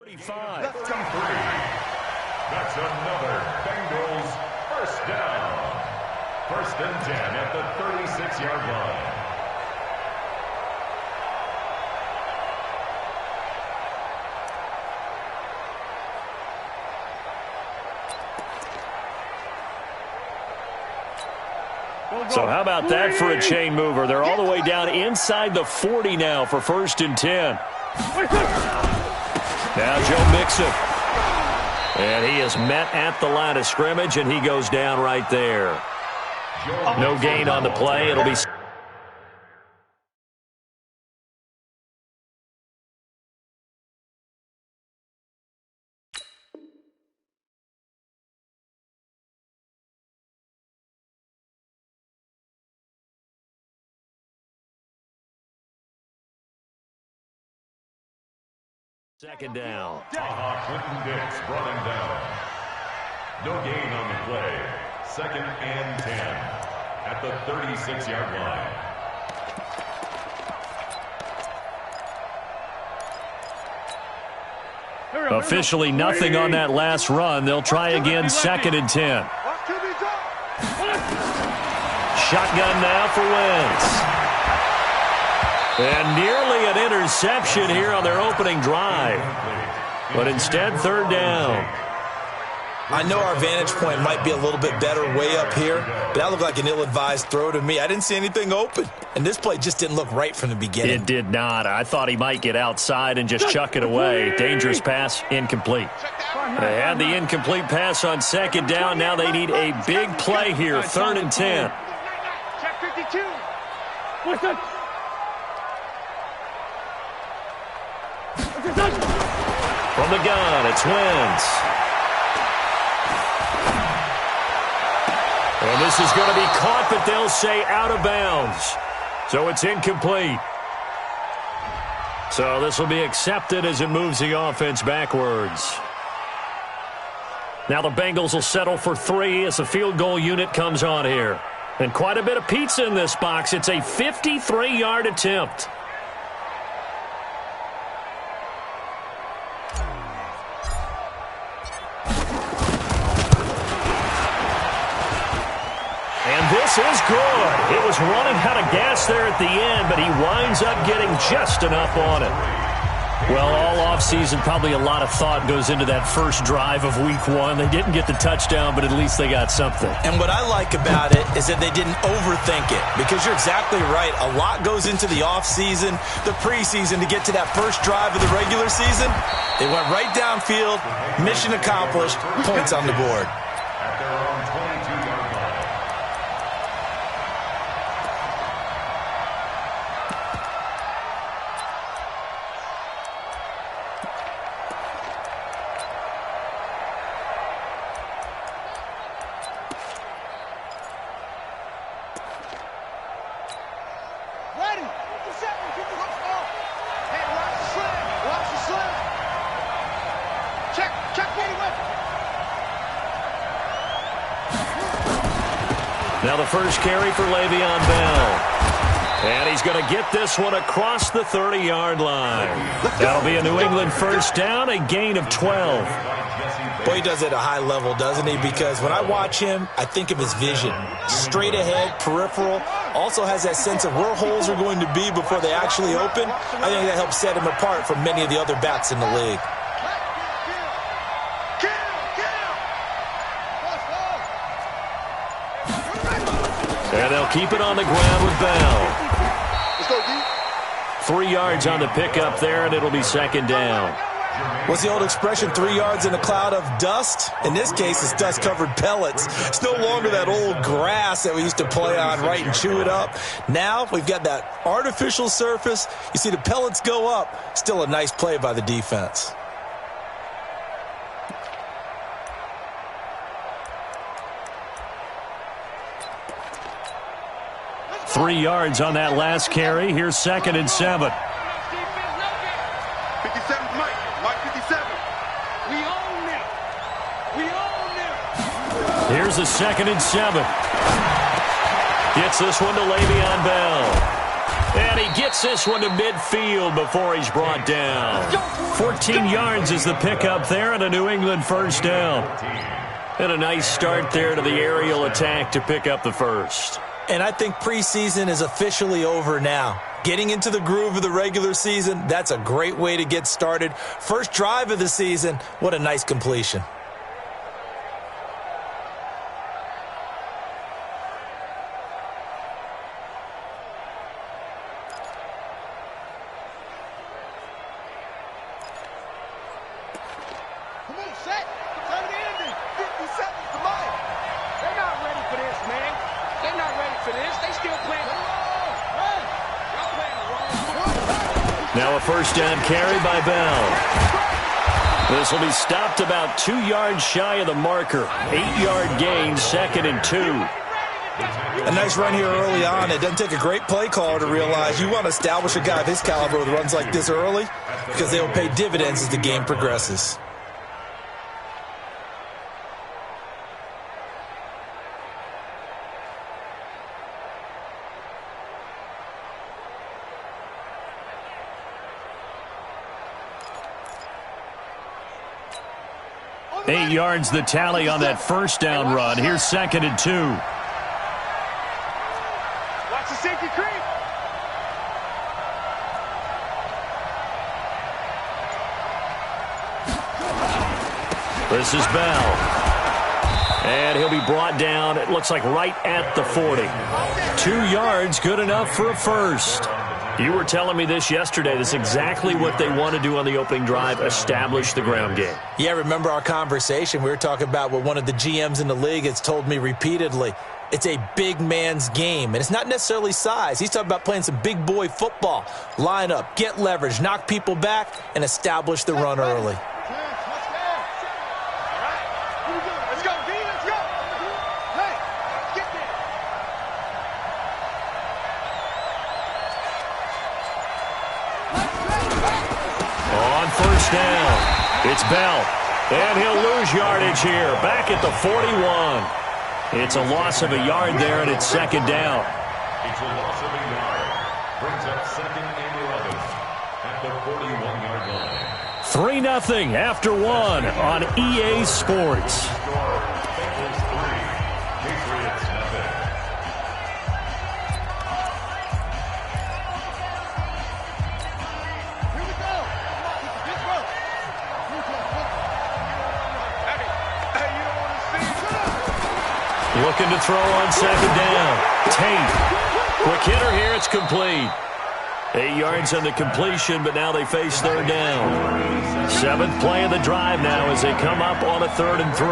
That's complete. That's another Bengals first down. 1st and 10 at the 36-yard line. So how about that for a chain mover? They're all the way down inside the 40 now for 1st and 10. Now Joe Mixon. And he is met at the line of scrimmage, and he goes down right there. No gain on the play. It'll be... Second down. Clinton Dix brought him down. No gain on the play. 2nd and 10 at the 36-yard line. Officially nothing on that last run. They'll try again 2nd and 10. Shotgun now for Wentz. And nearly an interception here on their opening drive. But instead, 3rd down. I know our vantage point might be a little bit better way up here, but that looked like an ill-advised throw to me. I didn't see anything open, and this play just didn't look right from the beginning. It did not. I thought he might get outside and just chuck it away. Dangerous pass, incomplete. They had the incomplete pass on 2nd down. Now they need a big play here, 3rd and 10. Check 52. What's that? From the gun, it's Wentz. And this is going to be caught, but they'll say out of bounds. So it's incomplete. So this will be accepted as it moves the offense backwards. Now the Bengals will settle for 3 as the field goal unit comes on here. And quite a bit of pizza in this box. It's a 53-yard attempt. This is good. It was running out of gas there at the end, but he winds up getting just enough on it. Well, all offseason, probably a lot of thought goes into that first drive of Week 1. They didn't get the touchdown, but at least they got something. And what I like about it is that they didn't overthink it, because you're exactly right. A lot goes into the offseason, the preseason, to get to that first drive of the regular season. They went right downfield, mission accomplished, points on the board. At their own 22-yard line. Now the first carry for Le'Veon Bell. And he's going to get this one across the 30-yard line. That'll be a New England first down, a gain of 12. Boy, he does it at a high level, doesn't he? Because when I watch him, I think of his vision. Straight ahead, peripheral. Also has that sense of where holes are going to be before they actually open. I think that helps set him apart from many of the other backs in the league. And they'll keep it on the ground with Bell. 3 yards on the pickup there, and it'll be 2nd down. What's the old expression, 3 yards in a cloud of dust? In this case, it's dust-covered pellets. It's no longer that old grass that we used to play on, right, and chew it up. Now we've got that artificial surface. You see the pellets go up. Still a nice play by the defense. Three yards on that last carry. Here's 2nd and 7. 57, Mike 57. We own them. We own them. Here's a 2nd and 7. Gets this one to Le'Veon Bell. And he he gets this one to midfield before he's brought down. 14 yards is the pickup there and a New England first down. And a nice start there to the aerial attack to pick up the first. And I think preseason is officially over now. Getting into the groove of the regular season, that's a great way to get started. First drive of the season, what a nice completion. Now a first down carry by Bell. This will be stopped about 2 yards shy of the marker. 8-yard gain, 2nd and 2. A nice run here early on. It doesn't take a great play caller to realize you want to establish a guy of his caliber with runs like this early because they will pay dividends as the game progresses. Eight yards the tally on that first down run. Here's 2nd and 2. Watch the safety creep. This is Bell. And he'll be brought down, it looks like right at the 40. 2 yards, good enough for a first. You were telling me this yesterday. This is exactly what they want to do on the opening drive, establish the ground game. Yeah, remember our conversation? We were talking about what one of the GMs in the league has told me repeatedly. It's a big man's game, and it's not necessarily size. He's talking about playing some big boy football. Line up, get leverage, knock people back, and establish the run early. First down. It's Bell. And he'll lose yardage here. Back at the 41. It's a loss of a yard there, and it's 2nd down. It's a loss of a yard. Brings up 2nd and 11 at the 41-yard line. 3-0 after 1 on EA Sports. Bengals 3, Patriots nothing. Looking to throw on 2nd down. Tate. Quick hitter here. It's complete. 8 yards on the completion, but now they face 3rd down. 7th play of the drive now as they come up on a 3rd and 3.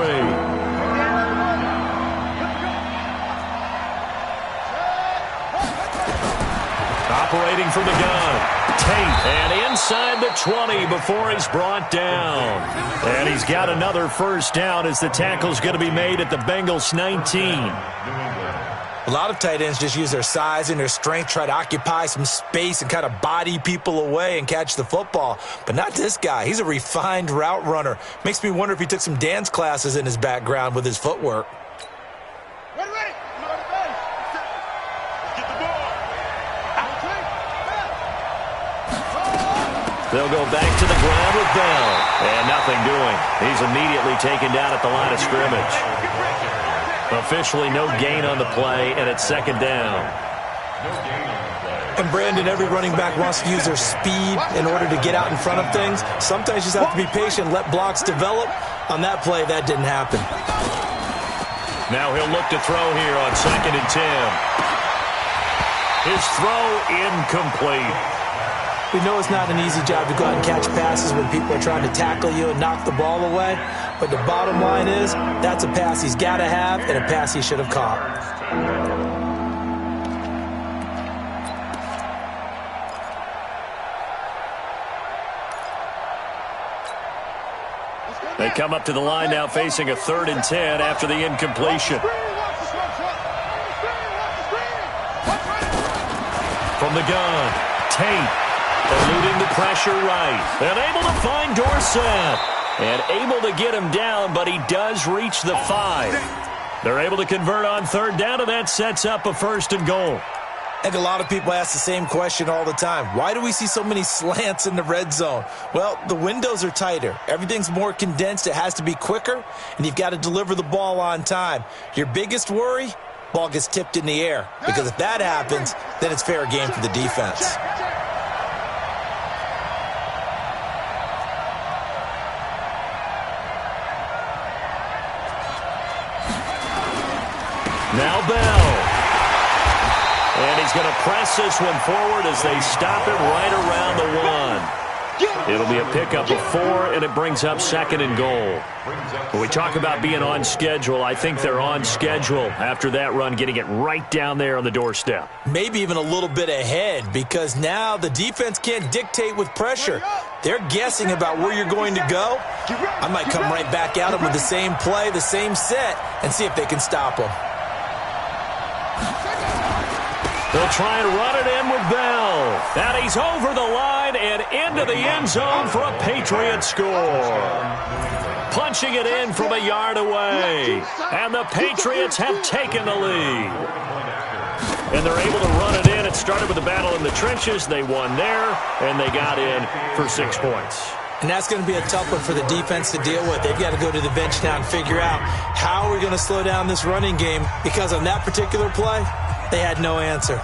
Operating from the gun. Tate, and inside the 20 before he's brought down. And he's got another first down as the tackle's going to be made at the Bengals 19. A lot of tight ends just use their size and their strength, try to occupy some space and kind of body people away and catch the football. But not this guy. He's a refined route runner. Makes me wonder if he took some dance classes in his background with his footwork. They'll go back to the ground with Bell. And nothing doing. He's immediately taken down at the line of scrimmage. Officially no gain on the play, and it's 2nd down. And Brandon, every running back wants to use their speed in order to get out in front of things. Sometimes you just have to be patient, let blocks develop. On that play, that didn't happen. Now he'll look to throw here on 2nd and 10. His throw incomplete. We know it's not an easy job to go out and catch passes when people are trying to tackle you and knock the ball away. But the bottom line is, that's a pass he's got to have and a pass he should have caught. They come up to the line now facing a 3rd and 10 after the incompletion. From the gun, Tate. Eluding the pressure right. And able to find Dorsett. And able to get him down, but he does reach the 5. They're able to convert on 3rd down, and that sets up a 1st and goal. I think a lot of people ask the same question all the time. Why do we see so many slants in the red zone? Well, the windows are tighter. Everything's more condensed. It has to be quicker, and you've got to deliver the ball on time. Your biggest worry? Ball gets tipped in the air. Because if that happens, then it's fair game for the defense. Now Bell. And he's going to press this one forward as they stop it right around the 1. It'll be a pickup of 4, and it brings up 2nd and goal. When we talk about being on schedule, I think they're on schedule after that run, getting it right down there on the doorstep. Maybe even a little bit ahead, because now the defense can't dictate with pressure. They're guessing about where you're going to go. I might come right back at them with the same play, the same set, and see if they can stop them. They'll try and run it in with Bell. And he's over the line and into the end zone for a Patriot score. Punching it in from a yard away. And the Patriots have taken the lead. And they're able to run it in. It started with a battle in the trenches. They won there, and they got in for 6 points. And that's going to be a tough one for the defense to deal with. They've got to go to the bench now and figure out how are we going to slow down this running game, because on that particular play, they had no answer.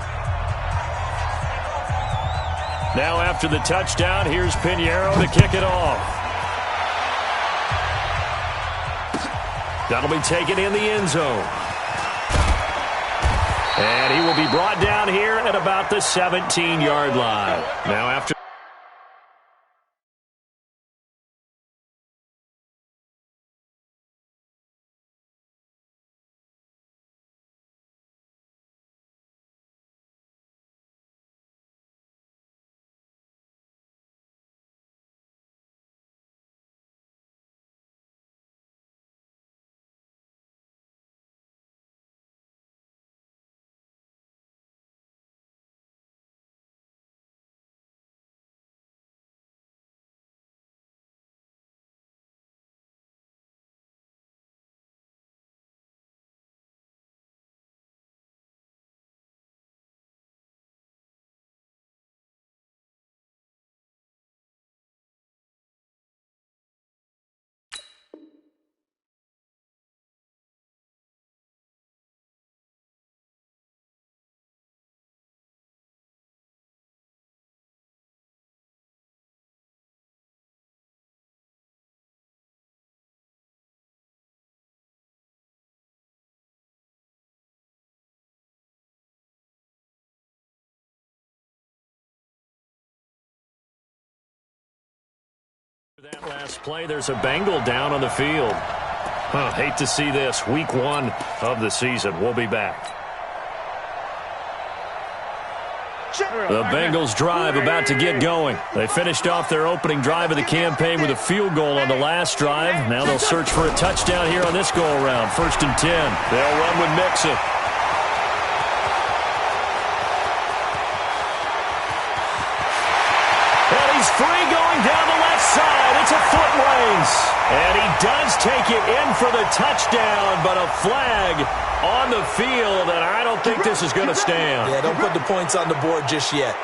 Now after the touchdown, here's Pinheiro to kick it off. That'll be taken in the end zone. And he will be brought down here at about the 17-yard line. Now after that last play, there's a Bengal down on the field. Hate to see this. Week 1 of the season. We'll be back. The Bengals drive about to get going. They finished off their opening drive of the campaign with a field goal on the last drive. Now they'll search for a touchdown here on this go-around. 1st and 10. They'll run with Mixon. And he's free going down the left side. It's a foot race. And he does take it in for the touchdown, but a flag on the field, and I don't think this is going to stand. Yeah, don't put the points on the board just yet.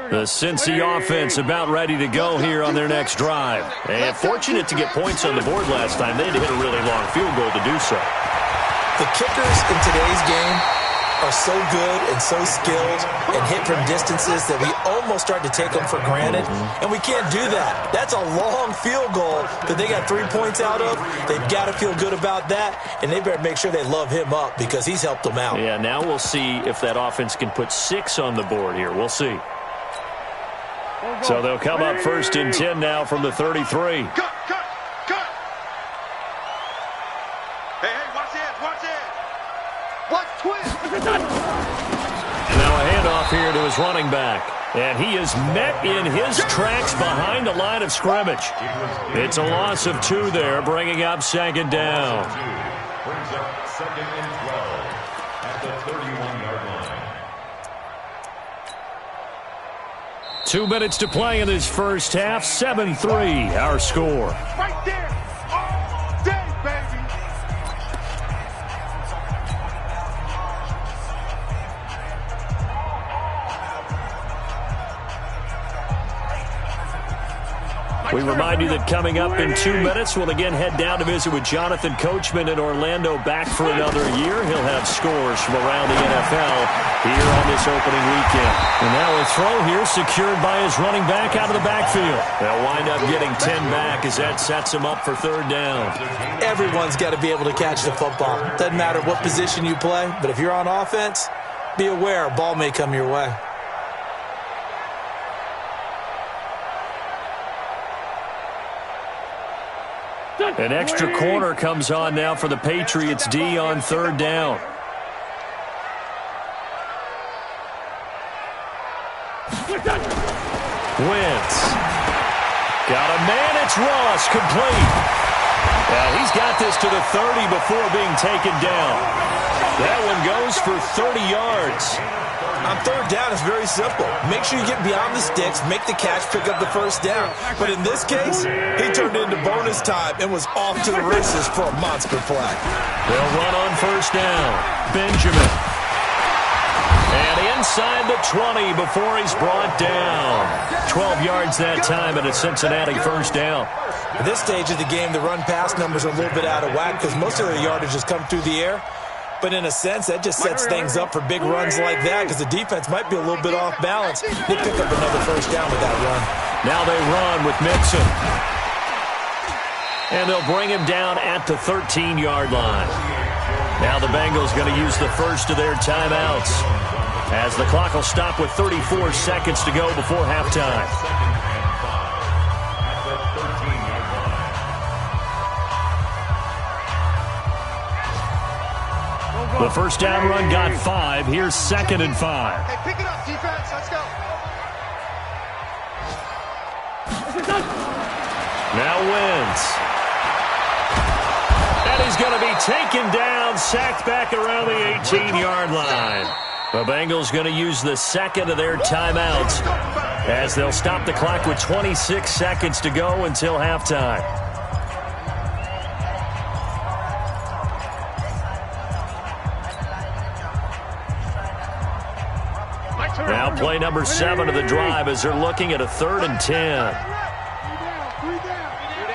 The Cincy offense about ready to go here on their next drive. And fortunate to get points on the board last time. They had to hit a really long field goal to do so. The kickers in today's game are so good and so skilled and hit from distances that we almost start to take them for granted. And we can't do that. That's a long field goal that they got 3 points out of. They've got to feel good about that, and they better make sure they love him up because he's helped them out. Yeah, now we'll see if that offense can put 6 on the board here. We'll see. So they'll come up 1st and 10 now from the 33. Cut. Hey, watch it. Watch twist. Now a handoff here to his running back. And he is met in his tracks behind the line of scrimmage. It's a loss of 2 there, bringing up second down. Brings up second and 12 at the 31-yard line. 2 minutes to play in this first half. 7-3, our score. Right there. All day, baby. We remind you that coming up in 2 minutes, we'll again head down to visit with Jonathan Coachman in Orlando, back for another year. He'll have scores from around the NFL here on this opening weekend. And now a throw here secured by his running back out of the backfield. They'll wind up getting 10 back as that sets him up for third down. Everyone's got to be able to catch the football. Doesn't matter what position you play, but if you're on offense, be aware a ball may come your way. An extra corner comes on now for the Patriots D on third down. Wentz. Got a man, it's Ross, complete. Now he's got this to the 30 before being taken down. That one goes for 30 yards. On third down, it's very simple. Make sure you get beyond the sticks, make the catch, pick up the first down. But in this case, he turned it into bonus time and was off to the races for a monster play. They'll run on first down. Benjamin. And inside the 20 before he's brought down. 12 yards that time and a Cincinnati first down. At this stage of the game, the run-pass numbers are a little bit out of whack because most of their yardage has come through the air. But in a sense, that just sets things up for big runs like that because the defense might be a little bit off balance. They pick up another first down with that run. Now they run with Mixon. And they'll bring him down at the 13-yard line. Now the Bengals going to use the first of their timeouts as the clock will stop with 34 seconds to go before halftime. The first down run got 5. Here's 2nd and 5. Hey, pick it up, defense. Let's go. Now Wentz. And he's going to be taken down, sacked back around the 18-yard line. The Bengals going to use the second of their timeouts as they'll stop the clock with 26 seconds to go until halftime. Now play number 7 of the drive as they're looking at a 3rd and 10.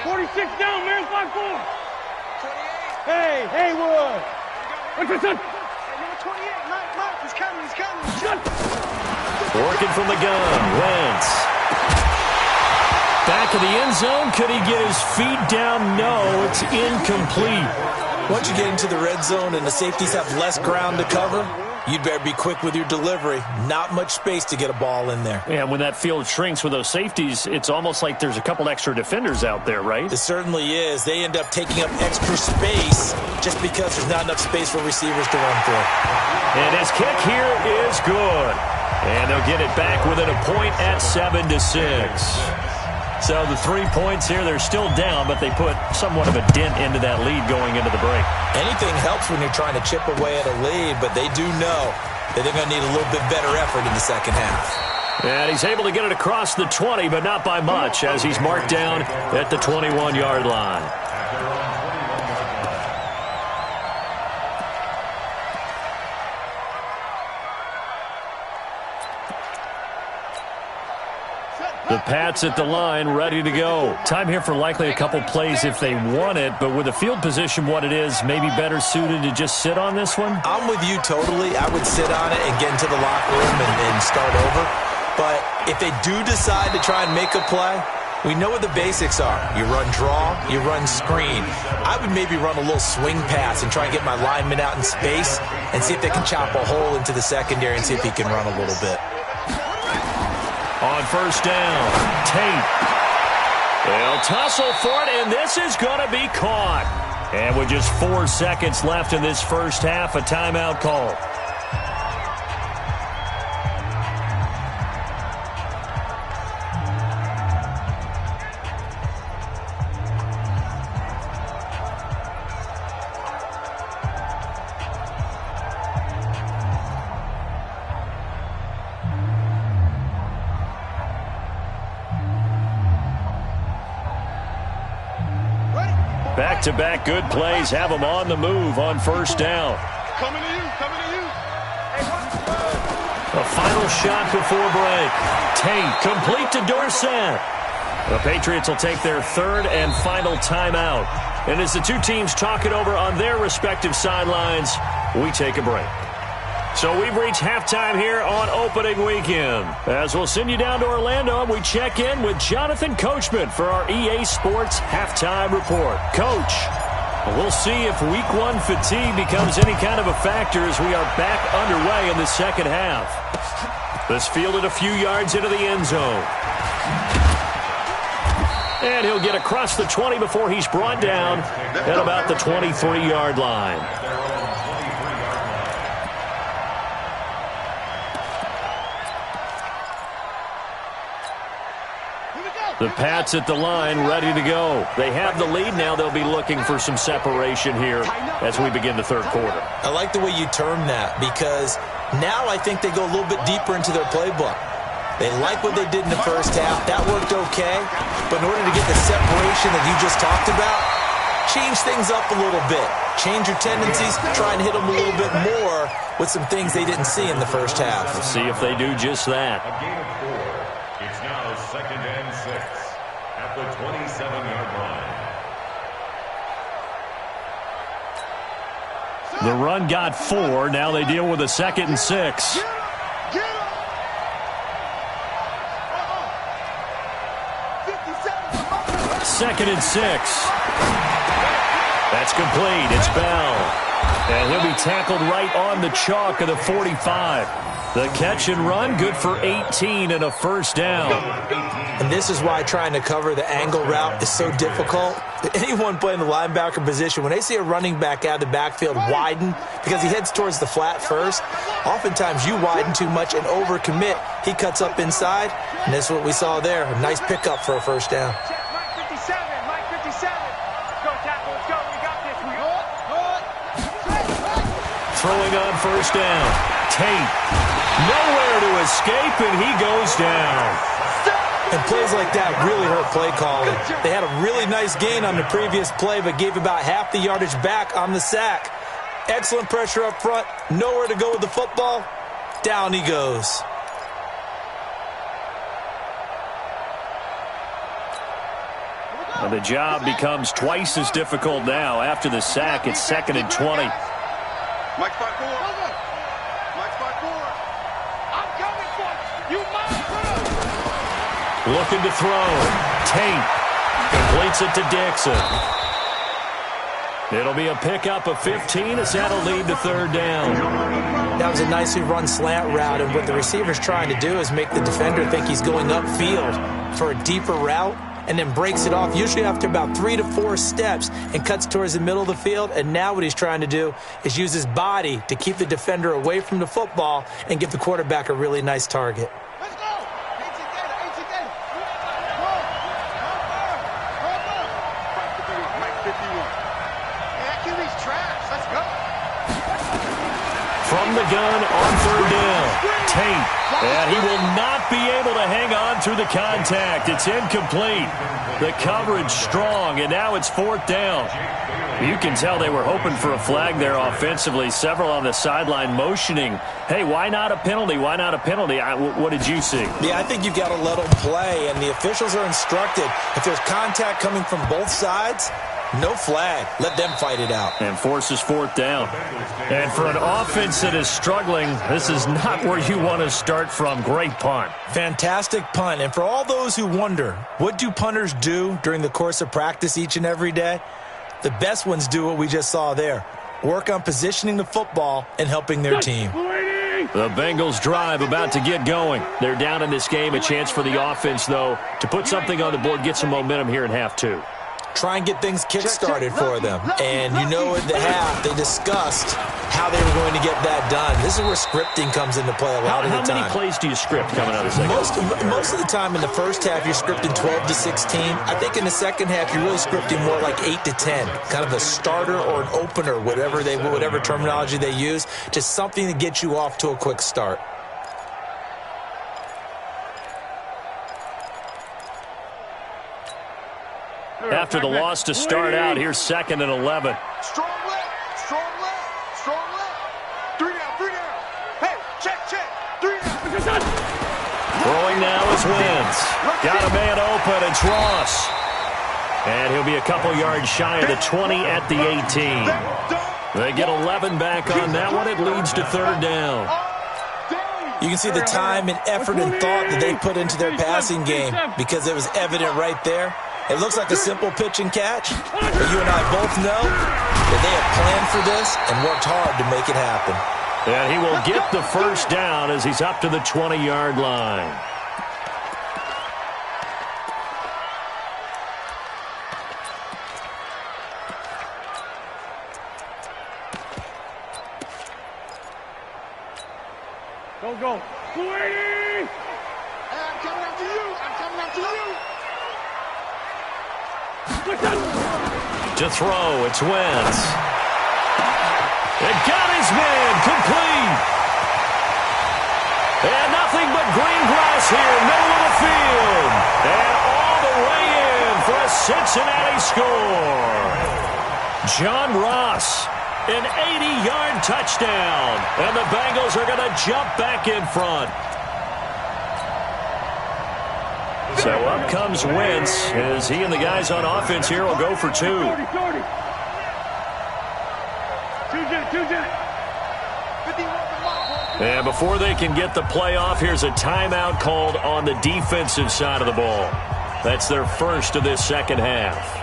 46 down, man, 5-4. Hey, Haywood. What's this up? Number 28, Mike, he's coming. Working from the gun, Wentz. Back of the end zone, could he get his feet down? No, it's incomplete. Once you get into the red zone and the safeties have less ground to cover, you'd better be quick with your delivery. Not much space to get a ball in there. Yeah, when that field shrinks with those safeties, it's almost like there's a couple extra defenders out there, right? It certainly is. They end up taking up extra space just because there's not enough space for receivers to run through. And his kick here is good. And they'll get it back within a point at 7-6. So the 3 points here, they're still down, but they put somewhat of a dent into that lead going into the break. Anything helps when you're trying to chip away at a lead, but they do know that they're going to need a little bit better effort in the second half. And he's able to get it across the 20, but not by much, as he's marked down at the 21-yard line. The Pats at the line, ready to go. Time here for likely a couple plays if they want it, but with the field position what it is, maybe better suited to just sit on this one? I'm with you totally. I would sit on it and get into the locker room and start over. But if they do decide to try and make a play, we know what the basics are. You run draw, you run screen. I would maybe run a little swing pass and try and get my lineman out in space and see if they can chop a hole into the secondary and see if he can run a little bit. On first down, Tate. They'll tussle for it, and this is going to be caught. And with just 4 seconds left in this first half, a timeout call. Back-to-back good plays have them on the move on first down. Coming to you, coming to you. A final shot before break. Tate complete to Dorsett. The Patriots will take their third and final timeout. And as the two teams talk it over on their respective sidelines, we take a break. So we've reached halftime here on opening weekend. As we'll send you down to Orlando, we check in with Jonathan Coachman for our EA Sports Halftime Report. Coach, we'll see if Week 1 fatigue becomes any kind of a factor as we are back underway in the second half. This fielded a few yards into the end zone. And he'll get across the 20 before he's brought down at about the 23-yard line. The Pats at the line, ready to go. They have the lead now. They'll be looking for some separation here as we begin the third quarter. I like the way you term that because now I think they go a little bit deeper into their playbook. They like what they did in the first half. That worked okay. But in order to get the separation that you just talked about, change things up a little bit. Change your tendencies. Try and hit them a little bit more with some things they didn't see in the first half. Let's see if they do just that. A gain of 4. It's now 2nd and 6 at the 27-yard line. The run got 4. Now they deal with a 2nd and 6. Second and 6. That's complete. It's Bell. And he'll be tackled right on the chalk of the 45. The catch and run, good for 18 and a first down. And this is why trying to cover the angle route is so difficult. Anyone playing the linebacker position, when they see a running back out of the backfield widen, because he heads towards the flat first, oftentimes you widen too much and overcommit. He cuts up inside, and that's what we saw there. A nice pickup for a first down. Throwing on first down. Tate. Nowhere to escape, and he goes down. And plays like that really hurt play calling. They had a really nice gain on the previous play, but gave about half the yardage back on the sack. Excellent pressure up front. Nowhere to go with the football. Down he goes. And the job becomes twice as difficult now. After the sack, it's 2nd and 20. Mike 5-4. Mike 5-4. I'm coming for you. You must run. Looking to throw. Tate completes it to Dixon. It'll be a pickup of 15 as that'll lead to third down. That was a nicely run slant route, and what the receiver's trying to do is make the defender think he's going upfield for a deeper route, and then breaks it off, usually after about 3 to 4 steps, and cuts towards the middle of the field. And now what he's trying to do is use his body to keep the defender away from the football and give the quarterback a really nice target. Let's go. Mike 51. That QB's trash. Let's go. From the gun on third down. Tate. And he will not be able to hang on through the contact. It's incomplete. The coverage strong, and now it's 4th down. You can tell they were hoping for a flag there offensively. Several on the sideline motioning, hey, why not a penalty? Why not a penalty? What did you see? Yeah, I think you've got to let them play, and the officials are instructed. If there's contact coming from both sides, no flag. Let them fight it out. And forces 4th down. And for an offense that is struggling, this is not where you want to start from. Great punt. Fantastic punt. And for all those who wonder, what do punters do during the course of practice each and every day? The best ones do what we just saw there. Work on positioning the football and helping their team. The Bengals drive about to get going. They're down in this game. A chance for the offense, though, to put something on the board, get some momentum here in half 2. Try and get things kick-started for them. And you know at the half, they discussed how they were going to get that done. This is where scripting comes into play a lot of the time. How many plays do you script coming out of the second half? Most of the time in the first half, you're scripting 12 to 16. I think in the second half, you're really scripting more like 8 to 10. Kind of a starter or an opener, whatever terminology they use. Just something to get you off to a quick start. After the loss to start out, here's 2nd and 11. Strong left, strong left, strong left. 3 down, 3 down. Hey, check, 3 down. Throwing now is Wentz. Got a man open. It's Ross. And he'll be a couple yards shy of the 20 at the 18. They get 11 back on that one. It leads to 3rd down. You can see the time and effort and thought that they put into their passing game because it was evident right there. It looks like a simple pitch and catch, but you and I both know that they have planned for this and worked hard to make it happen. And he will get the 1st down as he's up to the 20-yard line. Go. 280! Hey, I'm coming after you. I'm coming after you. To throw, it's Wentz. It got his man complete. And nothing but green grass here, middle of the field. And all the way in for a Cincinnati score. John Ross, an 80-yard touchdown. And the Bengals are going to jump back in front. So up comes Wentz as he and the guys on offense here will go for 2. 30. 2 And before they can get the play off, here's a timeout called on the defensive side of the ball. That's their first of this second half.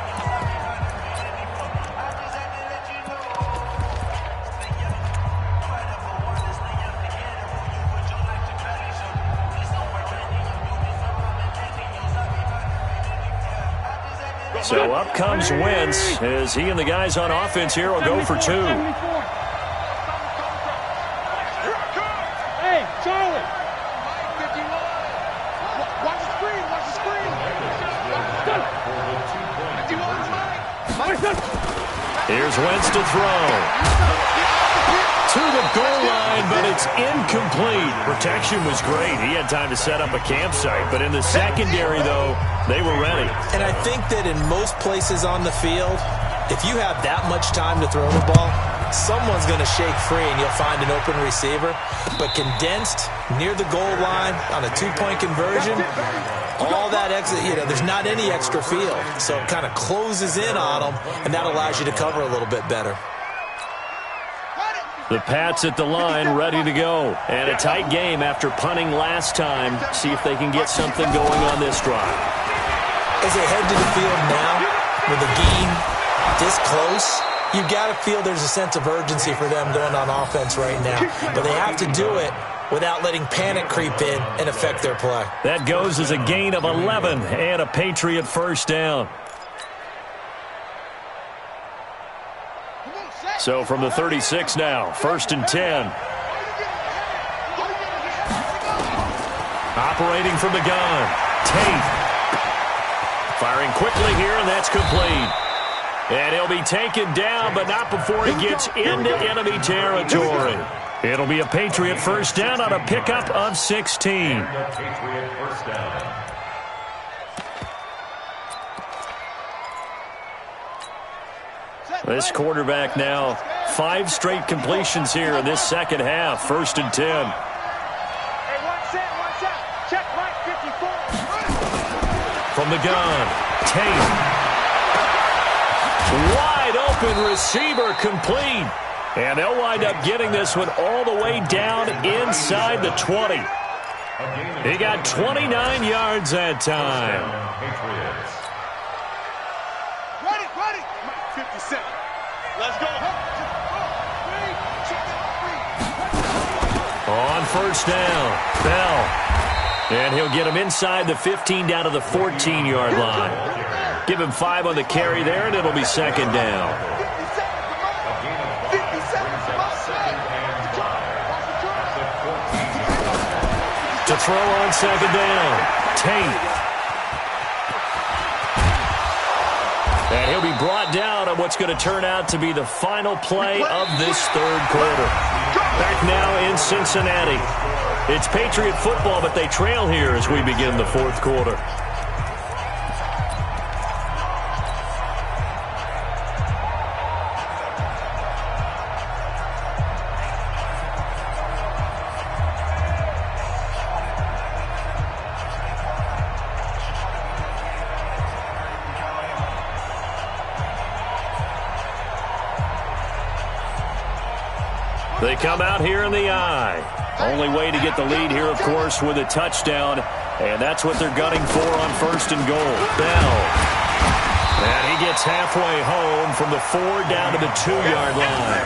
So up comes Wentz as he and the guys on offense here will go for 2. Hey, Charlie. Watch the screen, watch the screen. Here's Wentz to throw. To the goal line, but it's incomplete. Protection was great. He had time to set up a campsite, but in the secondary, though, they were ready. And I think that in most places on the field, if you have that much time to throw the ball, someone's going to shake free and you'll find an open receiver. But condensed near the goal line on a 2-point conversion, all that exit, there's not any extra field. So it kind of closes in on them, and that allows you to cover a little bit better. The Pats at the line ready to go. And a tight game after punting last time. See if they can get something going on this drive. As they head to the field now, with the game this close, you've got to feel there's a sense of urgency for them going on offense right now. But they have to do it without letting panic creep in and affect their play. That goes as a gain of 11 and a Patriot 1st down. So from the 36 now, 1st and 10. Operating from the gun, Tate. Firing quickly here, and that's complete. And he'll be taken down, but not before he gets into enemy territory. It'll be a Patriot 1st down on a pickup of 16. Patriot 1st down. This quarterback now, 5 straight completions here in this second half. 1st and 10. Hey, watch that. Check right 54. From the gun, Tate. Wide open receiver complete. And they'll wind up getting this one all the way down inside the 20. He got 29 yards that time. Patriots. Ready. 57. Let's go. On 1st down, Bell. And he'll get him inside the 15 down to the 14-yard line. Give him 5 on the carry there, and it'll be 2nd down. To throw on 2nd down, Tate. And he'll be brought down on what's going to turn out to be the final play of this 3rd quarter. Back now in Cincinnati. It's Patriot football, but they trail here as we begin the 4th quarter. They come out here in the I. Only way to get the lead here, of course, with a touchdown. And that's what they're gunning for on 1st and goal. Bell. And he gets halfway home from the 4 down to the 2-yard line.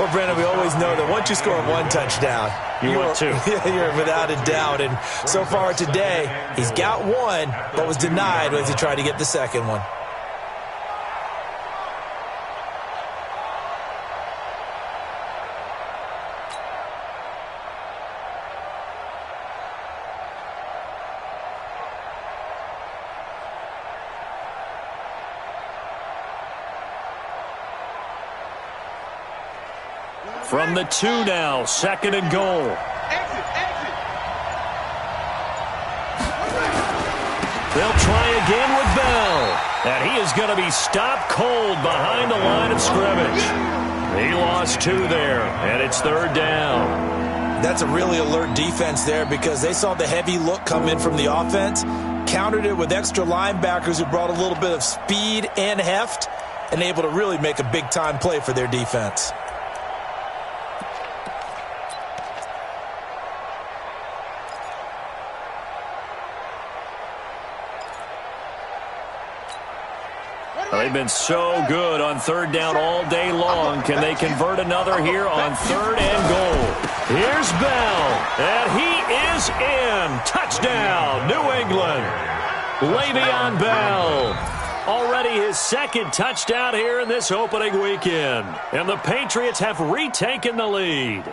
Well, Brandon, we always know that once you score 1 touchdown, want 2. You're without a doubt. And so far today, he's got 1, but was denied as he tried to get the second one. From the 2 now, 2nd and goal. They'll try again with Bell. And he is going to be stopped cold behind the line of scrimmage. He lost 2 there, and it's 3rd down. That's a really alert defense there because they saw the heavy look come in from the offense, countered it with extra linebackers who brought a little bit of speed and heft, and able to really make a big-time play for their defense. They've been so good on 3rd down all day long. Can they convert another here on 3rd and goal? Here's Bell, and he is in. Touchdown, New England. Le'Veon Bell. Already his 2nd touchdown here in this opening weekend. And the Patriots have retaken the lead.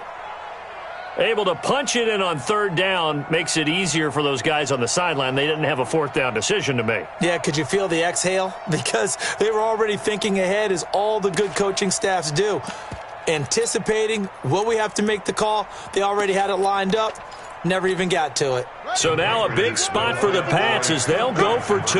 Able to punch it in on 3rd down makes it easier for those guys on the sideline. They didn't have a 4th down decision to make. Yeah, could you feel the exhale? Because they were already thinking ahead, as all the good coaching staffs do. Anticipating, will we have to make the call? They already had it lined up. Never even got to it. So now a big spot for the Pats as they'll go for 2.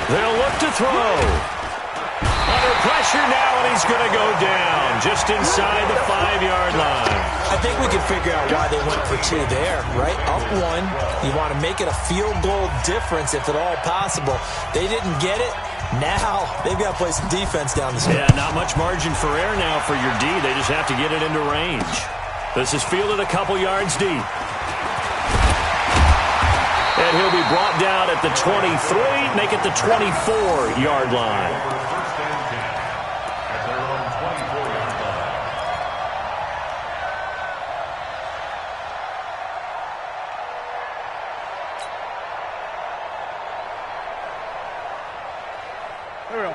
They'll look to throw. Under pressure now, and he's going to go down just inside the 5-yard line. I think we can figure out why they went for 2 there, right? Up 1. You want to make it a field goal difference if at all possible. They didn't get it. Now they've got to play some defense down the stretch. Yeah, not much margin for error now for your D. They just have to get it into range. This is fielded a couple yards deep. And he'll be brought down at the 23, make it the 24-yard line. First and 10 at their own 24-yard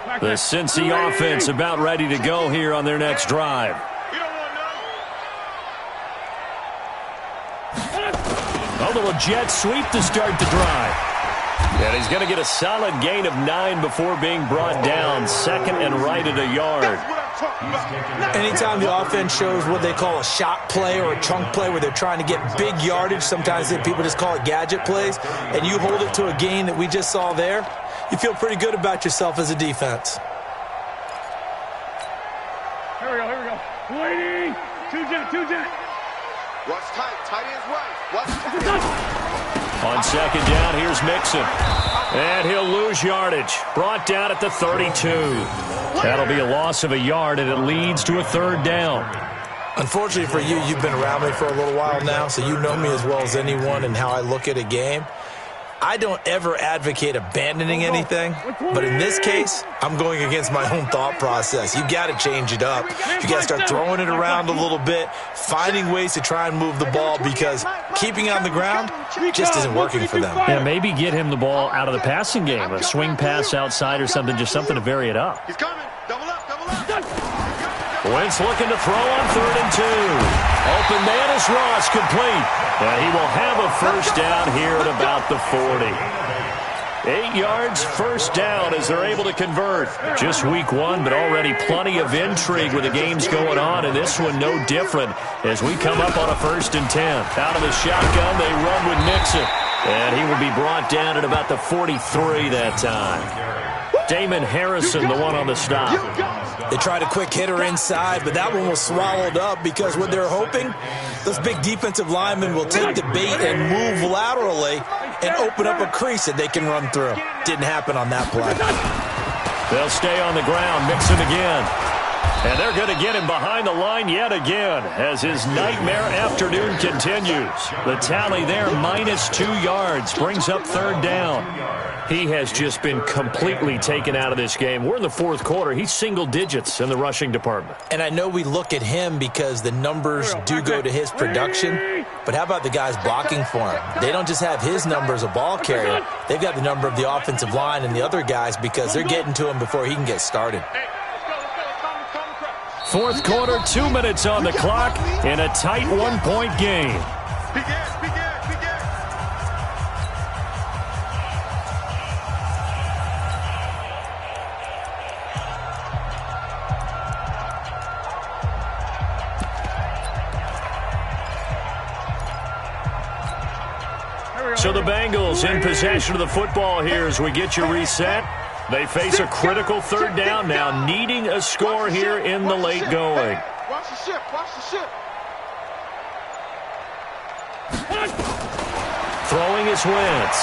line. The Cincy offense about ready to go here on their next drive. A little jet sweep to start the drive. And he's going to get a solid gain of 9 before being brought down. 2nd and right at a yard. Anytime the offense shows what they call a shot play or a chunk play where they're trying to get big yardage, sometimes people just call it gadget plays, and you hold it to a gain that we just saw there, you feel pretty good about yourself as a defense. Here we go. Waiting. 2-jet. Watch tight. Tight ends right. Watch tight. On 2nd down, here's Mixon. And he'll lose yardage. Brought down at the 32. That'll be a loss of a yard, and it leads to a 3rd down. Unfortunately for you, you've been around me for a little while now, so you know me as well as anyone and how I look at a game. I don't ever advocate abandoning anything, but in this case, I'm going against my own thought process. You got to change it up. You got to start throwing it around a little bit, finding ways to try and move the ball, because keeping it on the ground just isn't working for them. Yeah, maybe get him the ball out of the passing game, a swing pass outside or something, just something to vary it up. He's coming. Double up. Wentz looking to throw on 3rd and 2. Open man is Ross, complete. And he will have a 1st down here at about the 40. 8 yards, 1st down as they're able to convert. Just week 1, but already plenty of intrigue with the games going on, and this one no different as we come up on a 1st and 10. Out of the shotgun, they run with Mixon. And he will be brought down at about the 43 that time. Damon Harrison, the one on the stop. They tried a quick hitter inside, but that one was swallowed up because what they're hoping, those big defensive linemen will take the bait and move laterally and open up a crease that they can run through. Didn't happen on that play. They'll stay on the ground, mix it again. And they're going to get him behind the line yet again as his nightmare afternoon continues. The tally there, -2 yards, brings up 3rd down. He has just been completely taken out of this game. We're in the 4th quarter. He's single digits in the rushing department. And I know we look at him because the numbers do go to his production, but how about the guys blocking for him? They don't just have his number as a ball carrier. They've got the number of the offensive line and the other guys because they're getting to him before he can get started. 4th quarter, 2 minutes on the clock in a tight 1-point game. So the Bengals in possession of the football here as we get you reset. They face a critical 3rd down now, needing a score here in the late going. Watch the ship, watch the ship. Throwing is Wentz.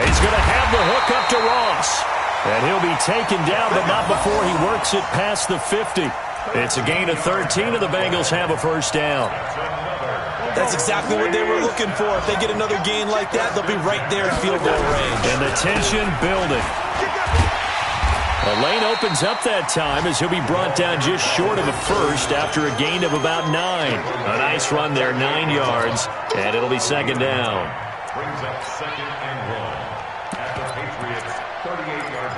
He's going to have the hook up to Ross. And he'll be taken down, but not before he works it past the 50. It's a gain of 13, and the Bengals have a 1st down. That's exactly what they were looking for. If they get another gain like that, they'll be right there in field goal range. And the tension building. The lane opens up that time as he'll be brought down just short of a 1st after a gain of about 9. A nice run there, 9 yards, and it'll be 2nd down. Brings up 2nd and 1 at the Patriots' 38-yard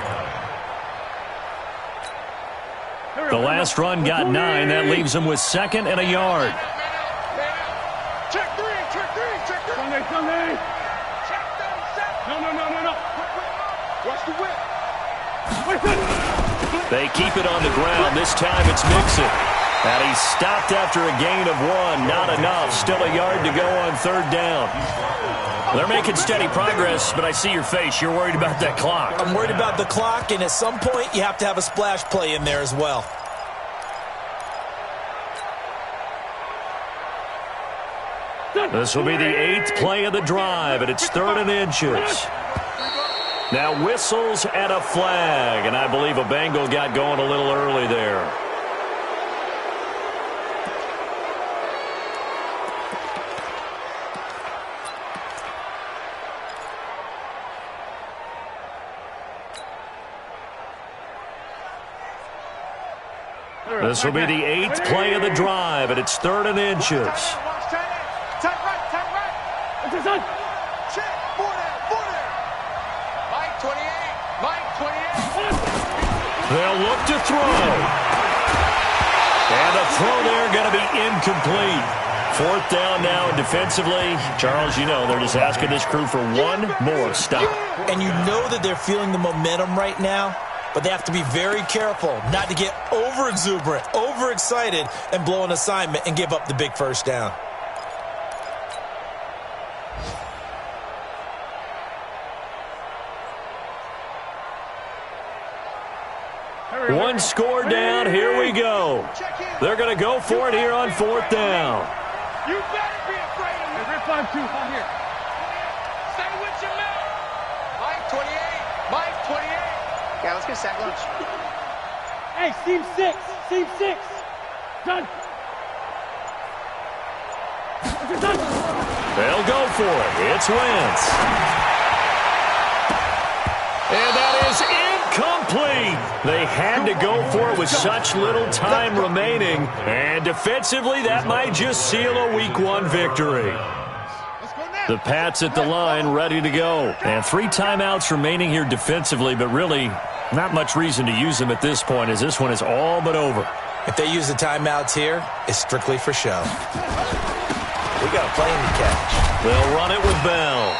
line. The last run got 9. That leaves them with 2nd and a yard. Check three. Sunday. Check 37. No. Watch the whip. They keep it on the ground. This time it's Mixon. And he's stopped after a gain of 1. Not enough. Still a yard to go on 3rd down. They're making steady progress, but I see your face. You're worried about that clock. I'm worried about the clock, and at some point you have to have a splash play in there as well. This will be the 8th play of the drive, and it's 3rd and inches. Now whistles and a flag, and I believe a Bengal got going a little early there. This will be the 8th play of the drive, and it's 3rd and inches. Tight right. Check. 4 down. Mike 28. They'll look to throw. And the throw there going to be incomplete. 4th down now, and defensively, Charles, you know, they're just asking this crew for one more stop. And you know that they're feeling the momentum right now, but they have to be very careful not to get over-exuberant, overexcited, and blow an assignment and give up the big 1st down. One score down. Here we go. They're going to go for it here on 4th down. You better be afraid of me. Red 5-2, right here. Stay with your man. Mike 28. Yeah, let's get sack lunch. Hey, seam 6. Done. They'll go for it. It's Wentz. And that is incomplete. They had to go for it with such little time remaining. And defensively, that might just seal a Week 1 victory. The Pats at the line, ready to go. And 3 timeouts remaining here defensively, but really not much reason to use them at this point as this one is all but over. If they use the timeouts here, it's strictly for show. We got a play in the catch. They'll run it with Bell.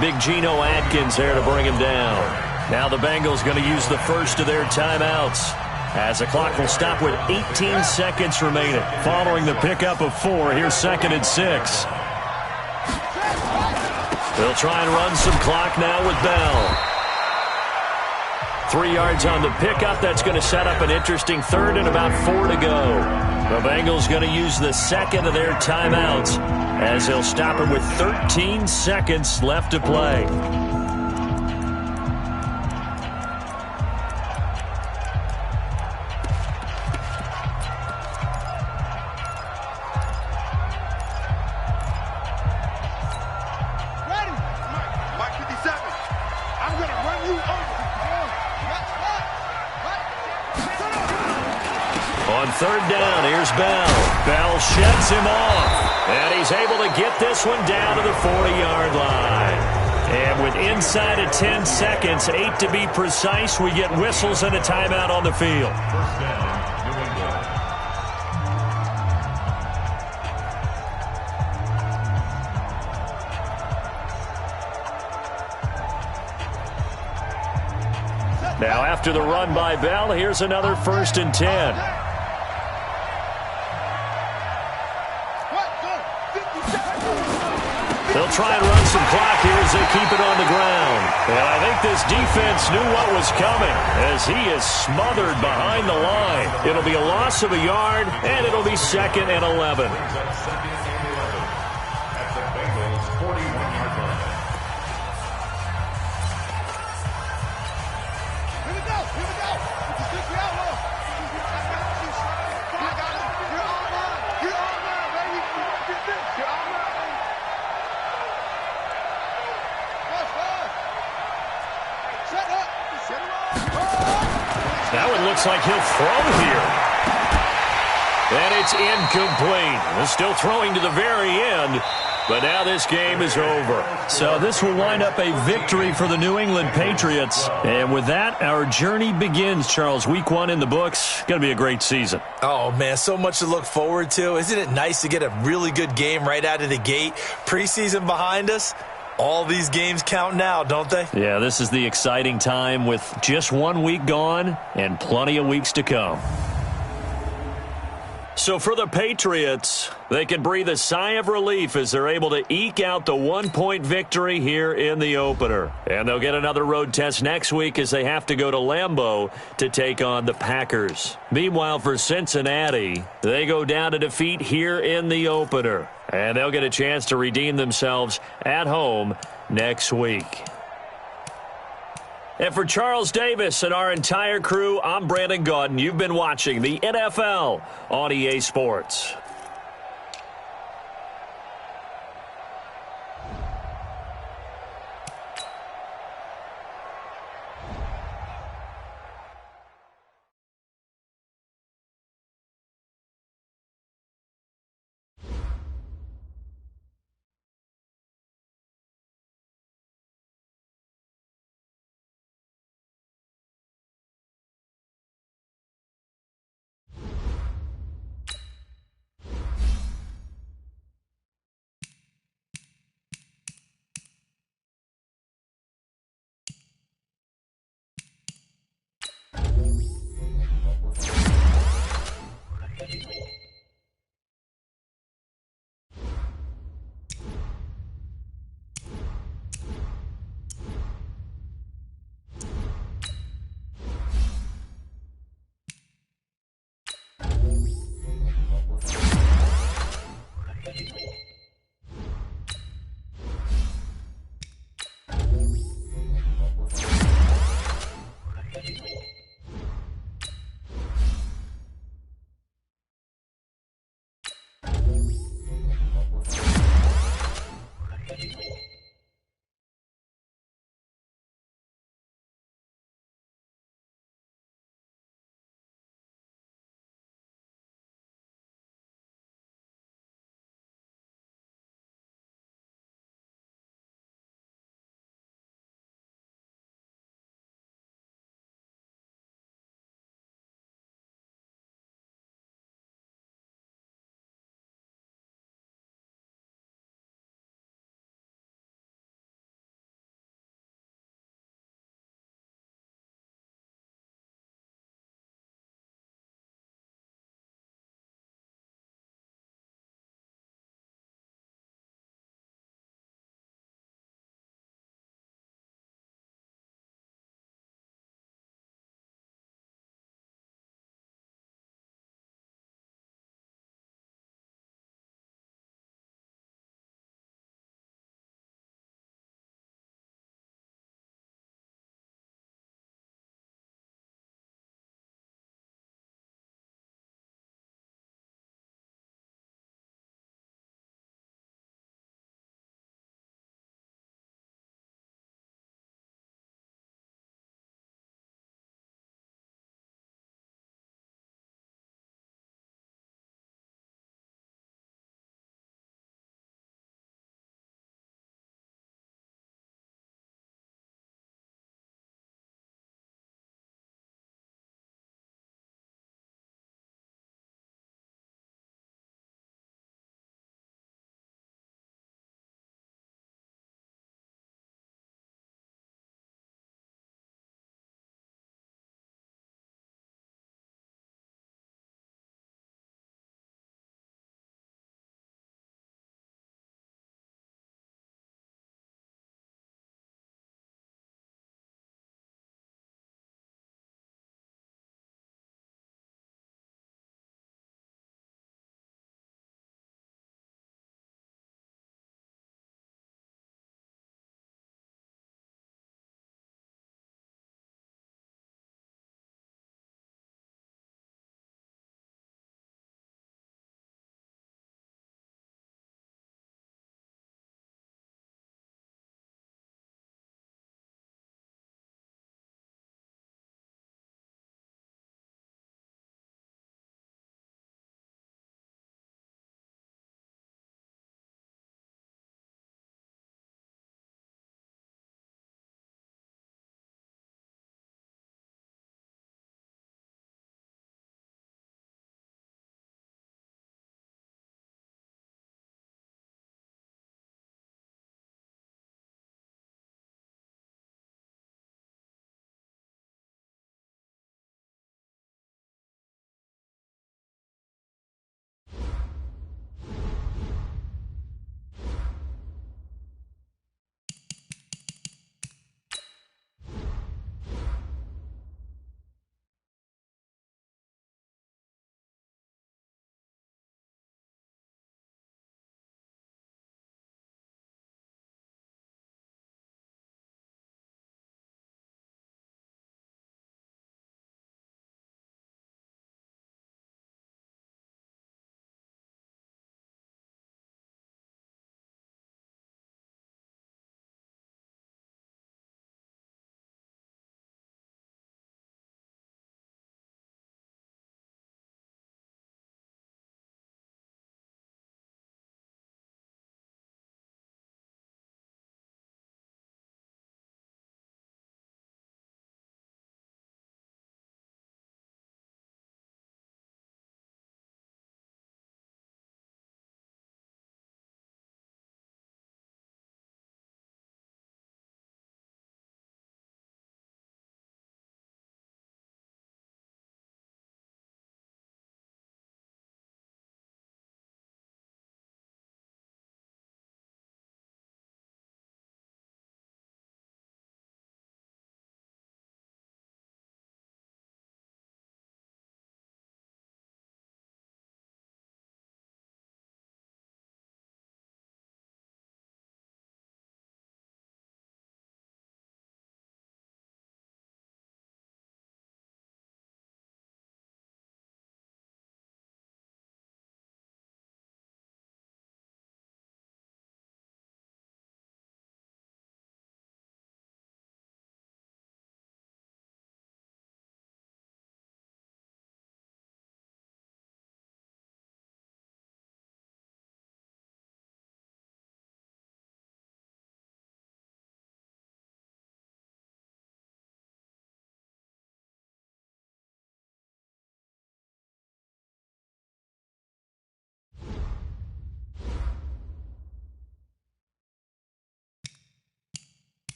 Big Geno Atkins there to bring him down. Now the Bengals going to use the first of their timeouts as the clock will stop with 18 seconds remaining. Following the pickup of 4, here's 2nd and 6. They'll try and run some clock now with Bell. 3 yards on the pickup. That's going to set up an interesting third and about 4 to go. The Bengals going to use the second of their timeouts as they'll stop him with 13 seconds left to play. On third down, here's Bell. Bell sheds him off, and he's able to get this one down to the 40-yard line. And with inside of 10 seconds, 8 to be precise, we get whistles and a timeout on the field. First down, New England. Now after the run by Bell, here's another 1st and 10. They'll try and run some clock here as they keep it on the ground. And I think this defense knew what was coming as he is smothered behind the line. It'll be a loss of a yard, and it'll be 2nd and 11. Brings up 2nd and 11 at the Bengals' 41-yard line. Here we go. Here we go. This is the outlaw. You're online. You're online, baby. You're online. Now it looks like he'll throw here. And it's incomplete. They're still throwing to the very end, but now this game is over. So this will wind up a victory for the New England Patriots. And with that, our journey begins, Charles. Week 1 in the books. Going to be a great season. Oh, man, so much to look forward to. Isn't it nice to get a really good game right out of the gate? Preseason behind us. All these games count now, don't they? Yeah, this is the exciting time with just 1 week gone and plenty of weeks to come. So for the Patriots, they can breathe a sigh of relief as they're able to eke out the 1-point victory here in the opener. And they'll get another road test next week as they have to go to Lambeau to take on the Packers. Meanwhile, for Cincinnati, they go down to defeat here in the opener. And they'll get a chance to redeem themselves at home next week. And for Charles Davis and our entire crew, I'm Brandon Gaudin. You've been watching the NFL on EA Sports.